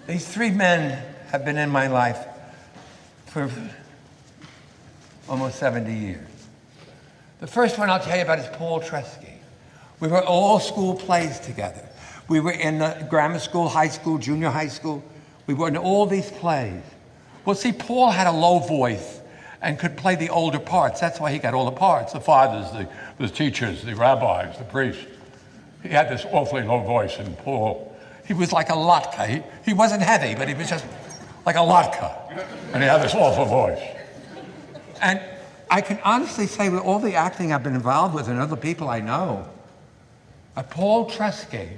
These three men have been in my life for almost 70 years. The first one I'll tell you about is Paul Treski. We were all school plays together. We were in the grammar school, high school, junior high school. We were in all these plays. Well, see, Paul had a low voice and could play the older parts. That's why he got all the parts, the fathers, the teachers, the rabbis, the priests. He had this awfully low voice, and Paul, he was like a latke. He wasn't heavy, but he was just like a latke. And he had this awful voice. And I can honestly say with all the acting I've been involved with and other people I know, Paul Treski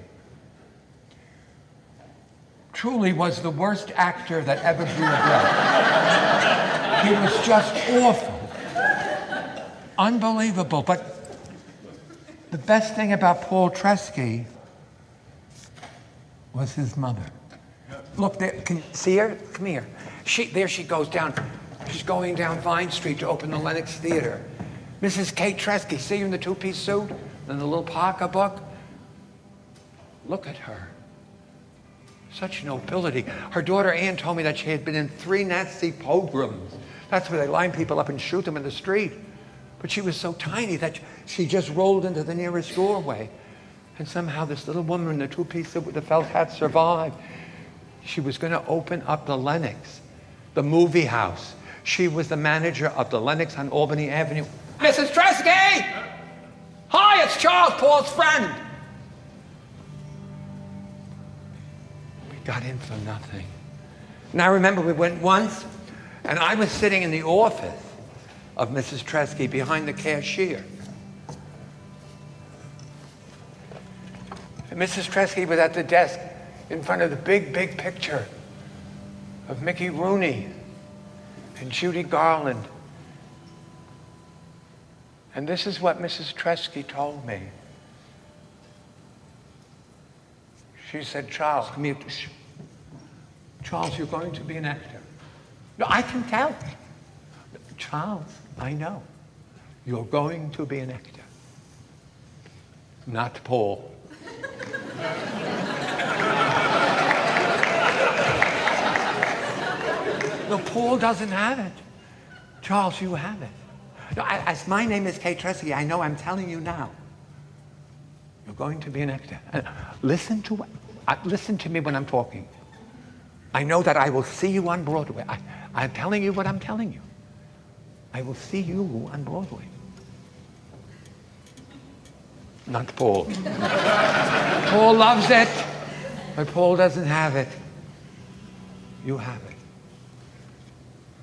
truly was the worst actor that ever drew a breath. He was just awful. Unbelievable. But the best thing about Paul Treski was his mother. Look, there, can you see her? Come here. There she goes down. She's going down Vine Street to open the Lenox Theater. Mrs. Kate Treski, see her in the two-piece suit and the little pocketbook? Look at her. Such nobility. Her daughter Ann told me that she had been in 3 Nazi pogroms. That's where they line people up and shoot them in the street. But she was so tiny that she just rolled into the nearest doorway. And somehow this little woman in the two-piece suit with the felt hat survived. She was going to open up the Lenox, the movie house. She was the manager of the Lenox on Albany Avenue. Mrs. Treski! Hi, it's Charles, Paul's friend. We got in for nothing. And I remember we went once, and I was sitting in the office of Mrs. Treski behind the cashier. And Mrs. Treski was at the desk in front of the big, big picture of Mickey Rooney and Judy Garland. And this is what Mrs. Treski told me. She said, Charles, come here. Charles, you're going to be an actor. No, I can tell. Charles, I know. You're going to be an actor. Not Paul. No, Paul doesn't have it. Charles, you have it. No, as my name is Kate Treski, I know I'm telling you now. You're going to be an actor. Listen to me when I'm talking. I know that I will see you on Broadway. I'm telling you what I'm telling you. I will see you on Broadway. Not Paul. Paul loves it, but Paul doesn't have it. You have it.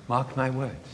Mark my words.